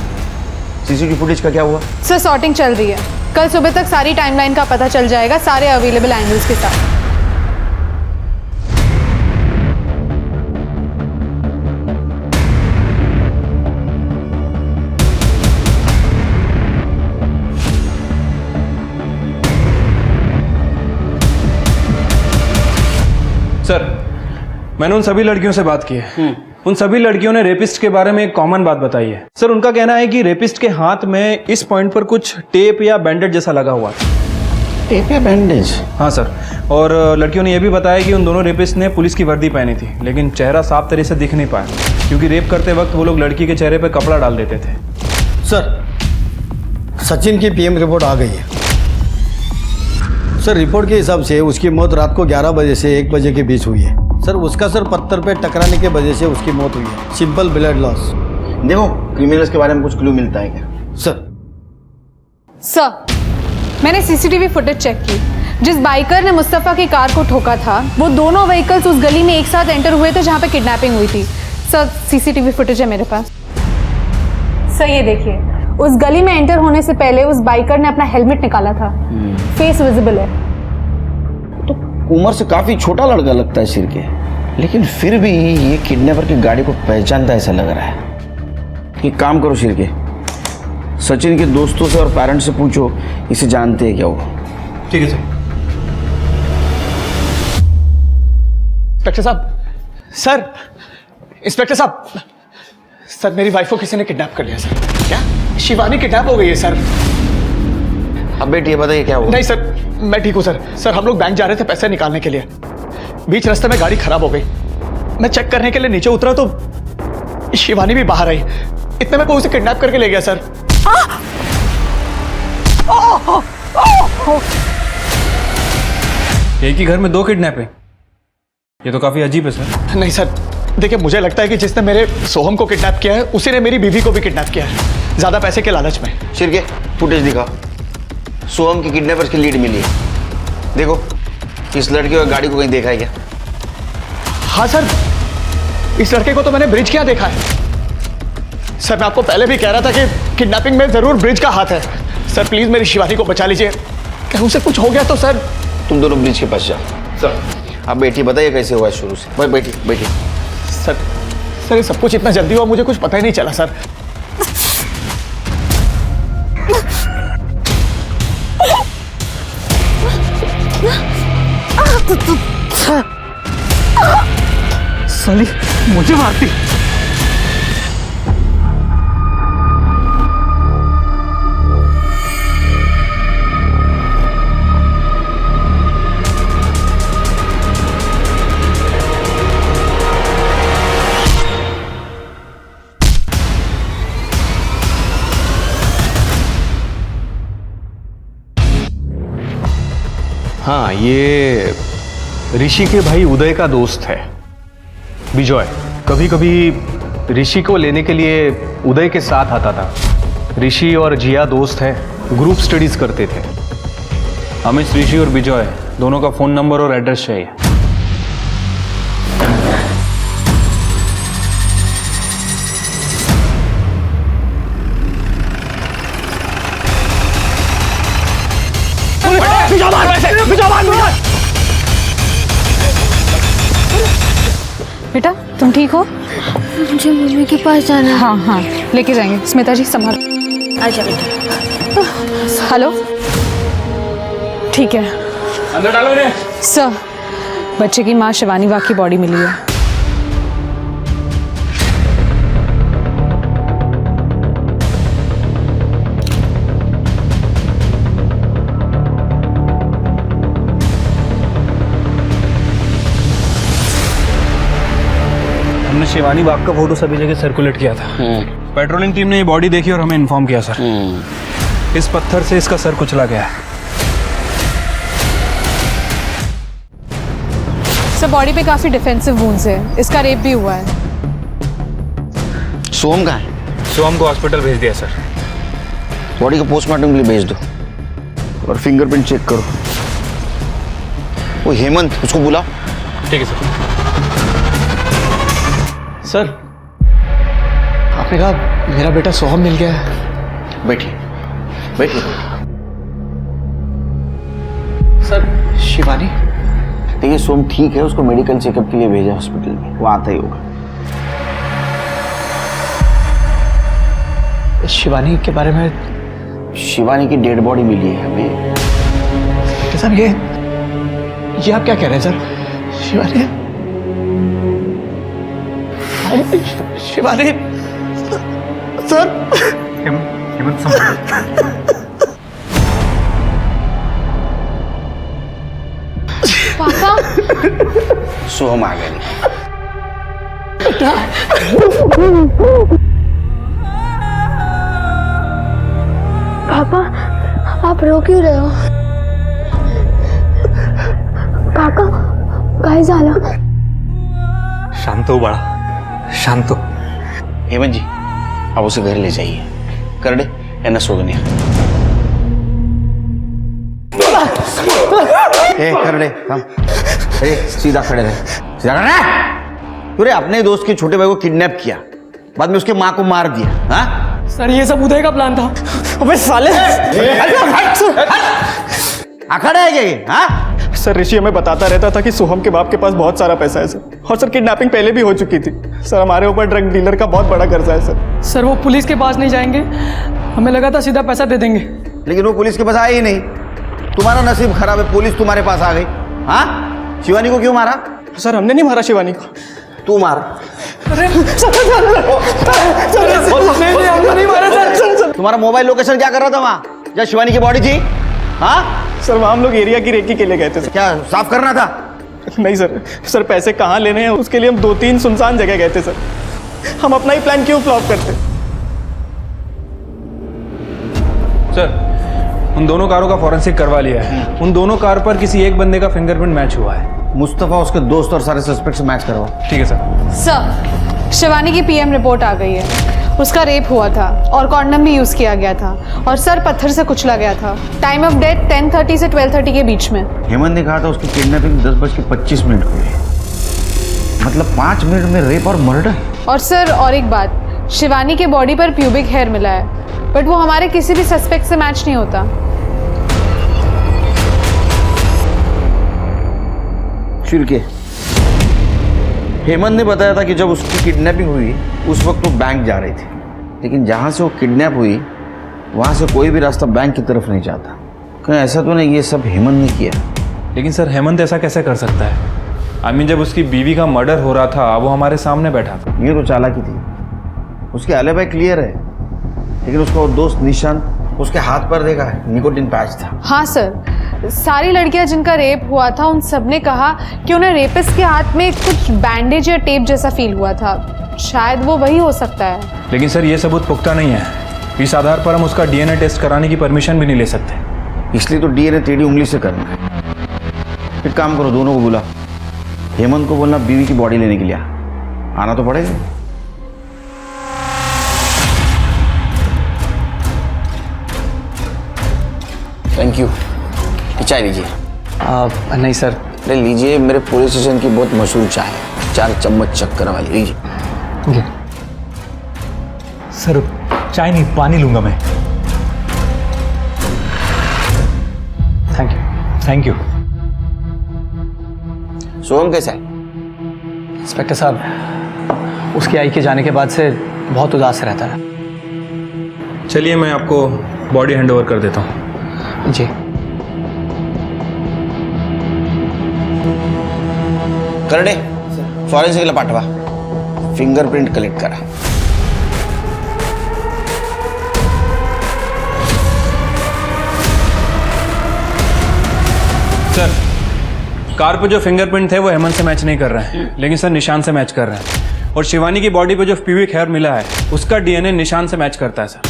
Speaker 11: सीसीटीवी फुटेज का क्या हुआ?
Speaker 8: सर सॉर्टिंग चल रही है, कल सुबह तक सारी टाइमलाइन का पता चल जाएगा सारे अवेलेबल एंगल्स के साथ।
Speaker 13: सर, मैंने उन सभी लड़कियों से बात की है। उन सभी लड़कियों ने रेपिस्ट के बारे में एक कॉमन बात बताई है। सर, उनका कहना है कि रेपिस्ट के हाथ में इस पॉइंट पर कुछ टेप या बैंडेज जैसा लगा हुआ था।
Speaker 11: टेप या बैंडेज?
Speaker 13: हाँ सर, और लड़कियों ने यह भी बताया कि उन दोनों रेपिस्ट ने पुलिस की वर्दी पहनी थी लेकिन चेहरा साफ तरह से दिख नहीं पाया क्योंकि रेप करते वक्त वो लोग लड़की के चेहरे पर कपड़ा डाल देते थे।
Speaker 15: सर, सचिन की पीएम रिपोर्ट आ गई है। सर, रिपोर्ट के हिसाब से उसकी मौत रात को 11 बजे से 1 बजे के बीच हुई है। सर, उसका सर पत्थर पे टकराने के वजह से उसकी मौत हुई है। Simple blood loss.
Speaker 11: देखो, क्रिमिनल्स के बारे में कुछ क्लू मिलता है क्या?
Speaker 8: सर, मैंने सीसीटीवी फुटेज चेक की। जिस बाइकर ने मुस्तफा की कार को ठोका था वो दोनों व्हीकल्स उस गली में एक साथ एंटर हुए थे जहां पे किडनैपिंग हुई थी। सर, सीसीटीवी फुटेज है मेरे पास। सर, ये देखिए, उस गली में एंटर होने से पहले उस बाइकर ने अपना हेलमेट निकाला था। फेस विजिबल है।
Speaker 11: तो उम्र से काफी छोटा लड़का लगता है शिर्के, लेकिन फिर भी ये किडनैपर की गाड़ी को पहचानता ऐसा लग रहा है। एक काम करो शिर्के, सचिन के दोस्तों से और पेरेंट्स से पूछो इसे जानते हैं क्या वो।
Speaker 1: ठीक है सर। इंस्पेक्टर साहब, सर, इंस्पेक्टर साहब, सर मेरी वाइफ को किसी ने किडनैप कर लिया सर। क्या? शिवानी किडनैप हो गई है सर।
Speaker 11: अब बेटी ये बताइए क्या हुआ?
Speaker 1: नहीं सर, मैं ठीक हूँ सर। सर, हम लोग बैंक जा रहे थे पैसे निकालने के लिए, बीच रास्ते में गाड़ी खराब हो गई। मैं चेक करने के लिए नीचे उतरा तो शिवानी भी बाहर आई। इतने में कोई उसे किडनैप करके ले गया सर।
Speaker 13: एक ही घर में 2 किडनैपिंग, ये तो काफी अजीब है सर।
Speaker 1: नहीं सर, देखिए मुझे लगता है कि जिसने मेरे सोहम को किडनैप किया है उसी ने मेरी बीवी को भी किडनैप किया है, ज्यादा पैसे के लालच में।
Speaker 11: शिर्के, फुटेज दिखा। सोहम की किडनैपर्स की लीड मिली है। देखो, इस लड़के और गाड़ी को कहीं देखा है क्या?
Speaker 1: हाँ सर, इस लड़के को तो मैंने ब्रिज क्या देखा है। सर, मैं आपको पहले भी कह रहा था कि किडनैपिंग में जरूर ब्रिज का हाथ है। सर, प्लीज मेरी शिवानी को बचा लीजिए। क्या उसे कुछ हो गया तो सर?
Speaker 11: तुम दोनों ब्रिज के पास जाओ।
Speaker 1: सर
Speaker 11: अब बेटी बताइए कैसे हुआ शुरू से। भाई बेटी बेटी।
Speaker 1: सर ये सब कुछ इतना जल्दी हुआ, मुझे कुछ पता ही नहीं चला सर।
Speaker 6: साली मुझे मारती।
Speaker 2: हाँ, ये ऋषि के भाई उदय का दोस्त है विजय। कभी कभी ऋषि को लेने के लिए उदय के साथ आता था। ऋषि और जिया दोस्त हैं, ग्रुप स्टडीज करते थे।
Speaker 13: अमित, ऋषि और विजय दोनों का फोन नंबर और एड्रेस चाहिए।
Speaker 8: बेटा तुम ठीक हो?
Speaker 4: मुझे मम्मी के पास जाना है।
Speaker 8: हाँ हाँ लेके जाएंगे। स्मिता जी संभाल।
Speaker 4: आजा बेटा।
Speaker 8: हेलो, ठीक है
Speaker 9: अंदर डालो इन्हें।
Speaker 8: सर, बच्चे की माँ शिवानी वाघ की बॉडी मिली है।
Speaker 13: हमने शिवानी बाग का फोटो सभी जगह सर्कुलेट किया था। पेट्रोलिंग टीम ने ये बॉडी देखी और हमें इन्फॉर्म किया सर। इस पत्थर से इसका सर कुचला गया है।
Speaker 8: सर बॉडी पे काफी डिफेंसिव वुंड्स है, इसका रेप भी हुआ है।
Speaker 11: सोहम कहाँ है?
Speaker 13: सोहम को हॉस्पिटल भेज दिया सर।
Speaker 11: बॉडी को पोस्टमार्टम के लिए भेज दो और फिंगरप्रिंट चेक करो। वो हेमंत, उसको बुलाओ।
Speaker 13: ठीक है सर।
Speaker 1: सर आपने कहा मेरा बेटा सोहम मिल गया है।
Speaker 11: बैठिए बैठिए।
Speaker 1: सर शिवानी?
Speaker 11: देखिए सोहम ठीक है, उसको मेडिकल चेकअप के लिए भेजा हॉस्पिटल में, वो आता ही होगा।
Speaker 1: शिवानी के बारे में?
Speaker 11: शिवानी की डेड बॉडी मिली है हमें।
Speaker 1: सर ये आप क्या कह रहे हैं सर? शिवानी शिवानी सर।
Speaker 6: हेमंत
Speaker 4: पापा
Speaker 11: सोहम आ गया।
Speaker 4: पापा आप रो क्यों रहे हो? काका काय झालं?
Speaker 6: शांत हो बाळा, शांत हो।
Speaker 11: हेमंत जी आप उसे घर ले जाइए। करडे यांना सोडून या। करडे हम सीधा खड़े रहे। सीधा खड़े। तूने अपने दोस्त के छोटे भाई को किडनैप किया, बाद में उसके माँ को मार दिया। हाँ
Speaker 1: सर ये सब उदय का प्लान था। अबे साले
Speaker 11: अखाड़ा है क्या ये? हाँ
Speaker 1: सर ऋषि हमें बताता रहता था कि सोहम के बाप के पास बहुत सारा पैसा है सर, और सर किडनैपिंग पहले भी हो चुकी थी सर। हमारे ऊपर ड्रग डीलर का बहुत बड़ा कर्जा है सर।
Speaker 16: सर वो पुलिस के पास नहीं जाएंगे, हमें लगा था सीधा पैसा दे देंगे,
Speaker 11: लेकिन वो पुलिस के पास आए ही नहीं। तुम्हारा नसीब खराब है, पुलिस तुम्हारे पास आ गई। हाँ शिवानी को क्यों मारा?
Speaker 1: सर हमने नहीं मारा शिवानी को।
Speaker 11: तू मार। तुम्हारा मोबाइल लोकेशन क्या कर रहा था वहाँ जहाँ शिवानी की बॉडी थी? हाँ
Speaker 1: सर वहाँ हम लोग एरिया की रेकी के लिए गए थे सर।
Speaker 11: क्या साफ करना था?
Speaker 1: नहीं सर, सर पैसे कहाँ लेने हैं उसके लिए हम 2-3 सुनसान जगह गए थे सर। हम अपना ही प्लान क्यों फ्लॉप करते?
Speaker 13: सर उन दोनों कारों का फॉरेंसिक करवा लिया है। उन दोनों कार पर किसी एक बंदे का फिंगरप्रिंट मैच हुआ है।
Speaker 11: मुस्तफा उसके दोस्त और सारे सस्पेक्ट से मैच करवाओ।
Speaker 13: ठीक है सर।
Speaker 8: सर शिवानी की पीएम रिपोर्ट आ गई है। उसका रेप हुआ था और कॉन्डम भी यूज किया गया था, और सर पत्थर से कुचला गया था। टाइम ऑफ डेथ 10:30 से 12:30 के बीच में।
Speaker 11: हेमंत ने कहा था उसकी किडनैपिंग 10:25 को हुई, मतलब 5 मिनट में रेप और मर्डर।
Speaker 8: और सर और एक बात, शिवानी के बॉडी पर प्यूबिक हेयर मिला है, बट वो हमारे किसी भी सस्पेक्ट से मैच नहीं होता।
Speaker 11: शिरके, हेमंत ने बताया था कि जब उसकी किडनैपिंग हुई उस वक्त वो बैंक जा रही थी, लेकिन जहाँ से वो किडनैप हुई वहाँ से कोई भी रास्ता बैंक की तरफ नहीं जाता। कहीं ऐसा तो नहीं ये सब हेमंत ने किया?
Speaker 13: लेकिन सर हेमंत ऐसा कैसे कर सकता है? जब उसकी बीवी का मर्डर हो रहा था वो हमारे सामने बैठा था।
Speaker 11: ये तो चालाकी थी, उसके आलिबाई क्लियर है, लेकिन उसका वो दोस्त निशांत उसके हाथ पर देखा है निकोटिन पैच था।
Speaker 8: हाँ सर, सारी लड़कियां जिनका रेप हुआ था उन सब ने कहा कि उन्हें रेपिस्ट के हाथ में कुछ बैंडेज या टेप जैसा फील हुआ था। शायद वो वही हो सकता है।
Speaker 13: लेकिन सर ये सबूत पुख्ता नहीं है, इस आधार पर हम उसका डीएनए टेस्ट कराने की परमिशन भी नहीं ले सकते।
Speaker 11: इसलिए तो डीएनए टेढ़ी उंगली से करना है। एक काम करो, दोनों को बुला, हेमंत को बोलना बीवी की बॉडी लेने के लिए आना तो पड़ेगा। Thank you. चाय लीजिए।
Speaker 12: नहीं सर।
Speaker 11: अरे लीजिए, मेरे पुलिस स्टेशन की बहुत मशहूर चाय है, 4 चम्मच शक्कर वाली, लीजिए।
Speaker 6: सर चाय नहीं, पानी लूंगा मैं।
Speaker 12: Thank you.
Speaker 6: Thank you.
Speaker 11: Soham कैसा है?
Speaker 12: इंस्पेक्टर साहब, उसकी आई के जाने के बाद से बहुत उदास रहता है।
Speaker 13: चलिए मैं आपको बॉडी हैंड ओवर कर देता हूँ।
Speaker 12: जी।
Speaker 11: करडे, फॉरेन्सिकला पाठवा, फिंगरप्रिंट कलेक्ट करा।
Speaker 13: सर कार पे जो फिंगरप्रिंट थे वो हेमंत से मैच नहीं कर रहे हैं, लेकिन सर निशान से मैच कर रहे हैं। और शिवानी की बॉडी पे जो प्यूबिक हेयर मिला है उसका डीएनए निशान से मैच करता है सर।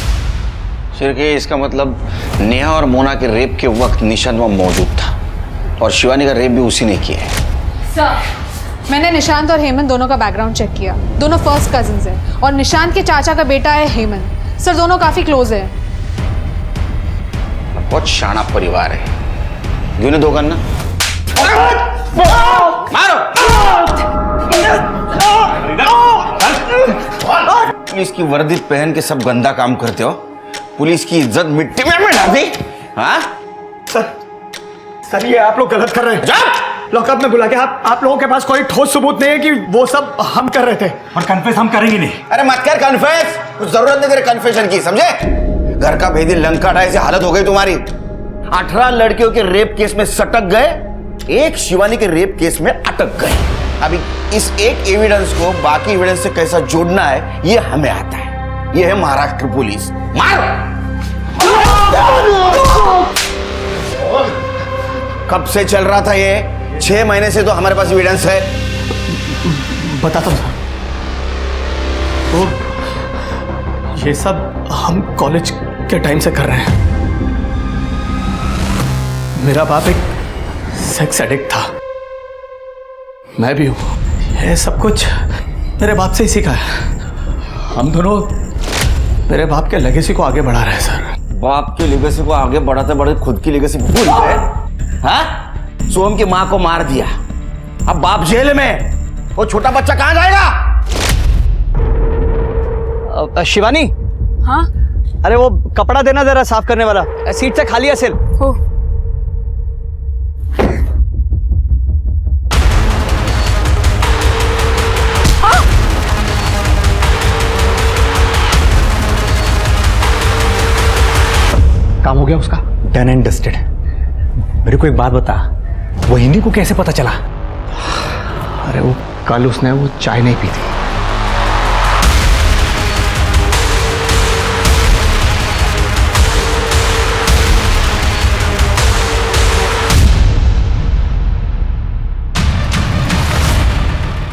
Speaker 11: शिरके, इसका मतलब नेहा और मोना के रेप के वक्त निशान वहाँ मौजूद था और शिवानी का रेप भी उसी ने किया है।
Speaker 8: सर मैंने निशांत और हेमंत दोनों का बैकग्राउंड चेक किया, दोनों फर्स्ट कजिन्स हैं और निशांत के चाचा का बेटा है हेमंत। सर दोनों काफी क्लोज है।
Speaker 11: बहुत शाना परिवार है। गिने दो करना। मारो। पुलिस की वर्दी पहन के सब गंदा काम करते हो, पुलिस की इज्जत मिट्टी में मिला दी। हाँ
Speaker 1: सर ये आप लोग गलत कर रहे हैं। लॉकअप में बुला के आप लोगों के पास कोई ठोस सबूत नहीं है कि वो सब हम कर रहे थे।
Speaker 6: और कन्फेस हम करेंगे नहीं।
Speaker 11: अरे मत कर कन्फेस, कुछ जरूरत नहीं तेरे कन्फेशन की, समझे? घर का भेदी लंका ढाई से हालत हो गई तुम्हारी। 18 लड़कियों के रेप केस में सटक गए, एक शिवानी के रेप केस में अटक गए। अभी इस एक एविडेंस को बाकी एविडेंस से कैसा जोड़ना है ये हमें आता है। ये है महाराष्ट्र पुलिस। मारो। कब से चल रहा था ये? 6 महीने से तो हमारे पास एविडेंस है।
Speaker 1: बताता हूँ सर, तो ये सब हम कॉलेज के टाइम से कर रहे हैं। मेरा बाप एक सेक्स एडिक्ट था, मैं भी हूँ। ये सब कुछ मेरे बाप से ही सीखा है। हम दोनों मेरे बाप के लेगेसी को आगे बढ़ा रहे हैं सर।
Speaker 11: बाप की लेगेसी को आगे बढ़ाते बढ़ाते खुद की लेगेसी भूल गए। हाँ? सोहम की मां को मार दिया, अब बाप जेल में, वो छोटा बच्चा कहां जाएगा?
Speaker 1: शिवानी।
Speaker 3: हाँ
Speaker 1: अरे वो कपड़ा देना जरा, साफ करने वाला, सीट से खाली है सिल।
Speaker 3: हो
Speaker 1: काम हो गया उसका।
Speaker 6: Done and dusted. मेरे को एक बात बता, वो हिंदी को कैसे पता चला?
Speaker 1: अरे वो कल उसने वो चाय नहीं पी थी।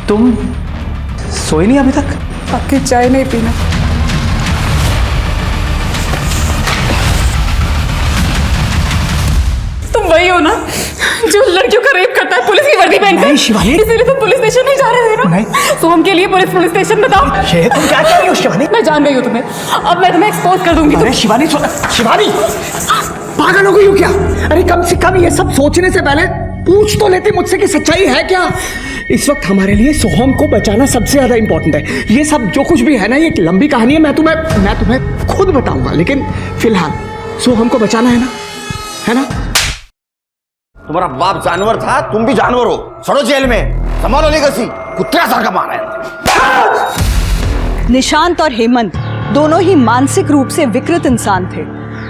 Speaker 1: तुम सोई नहीं अभी तक?
Speaker 16: आपकी चाय नहीं पीना। तुम वही हो ना जो लड़कियों का रेप करता है पुलिस की वर्दी पहनकर?
Speaker 1: नहीं शिवानी,
Speaker 16: इसीलिए तुम पुलिस स्टेशन नहीं जा रहे थे ना?
Speaker 1: नहीं।
Speaker 16: तो हम के लिए पुलिस स्टेशन बताओ।
Speaker 1: ये तुम क्या कह रही हो शिवानी?
Speaker 16: मैं जान गई हूँ तुम्हें, अब मैं तुम्हें एक्सपोज कर दूंगी।
Speaker 1: अरे शिवानी, शिवानी पागल हो गई हो क्या? अरे कम से कम ये सब सोचने से पहले पूछ तो लेती मुझसे कि सच्चाई है क्या। इस वक्त हमारे लिए सोहम को बचाना सबसे ज्यादा इंपॉर्टेंट है। ये सब जो कुछ भी है ना, ये एक लंबी कहानी है, मैं तुम्हें खुद बताऊंगा, लेकिन फिलहाल सोहम को बचाना है ना, है ना?
Speaker 11: तुम्हारा बाप जानवर था, तुम भी जानवर हो। सड़ो जेल में, संभालो लेगसी, कुत्ते सारखा मारा है।
Speaker 5: निशांत और हेमंत दोनों ही मानसिक रूप से विकृत इंसान थे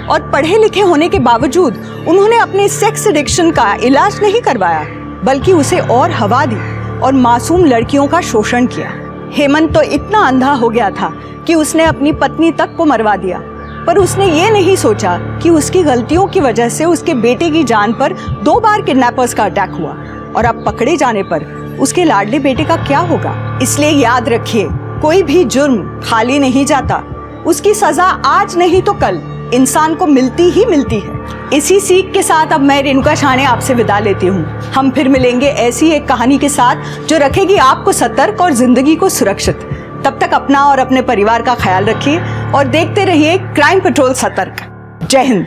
Speaker 5: और पढ़े लिखे होने के बावजूद उन्होंने अपने सेक्स एडिक्शन का इलाज नहीं करवाया, बल्कि उसे और हवा दी और मासूम लड़कियों का शोषण किया। हेमंत तो इतना अंधा हो गया था कि उसने अपनी पत्नी तक को मरवा दिया, पर उसने ये नहीं सोचा कि उसकी गलतियों की वजह से उसके बेटे की जान पर 2 बार किडनैपर्स का अटैक हुआ और अब पकड़े जाने पर उसके लाडले बेटे का क्या होगा। इसलिए याद रखिए, कोई भी जुर्म खाली नहीं जाता। उसकी सजा आज नहीं तो कल इंसान को मिलती ही मिलती है। इसी सीख के साथ अब मैं रेणुका शाने आपसे विदा लेती हूँ। हम फिर मिलेंगे ऐसी एक कहानी के साथ जो रखेगी आपको सतर्क और जिंदगी को सुरक्षित। तब तक अपना और अपने परिवार का ख्याल रखिए और देखते रहिए क्राइम पेट्रोल सतर्क। जय हिंद।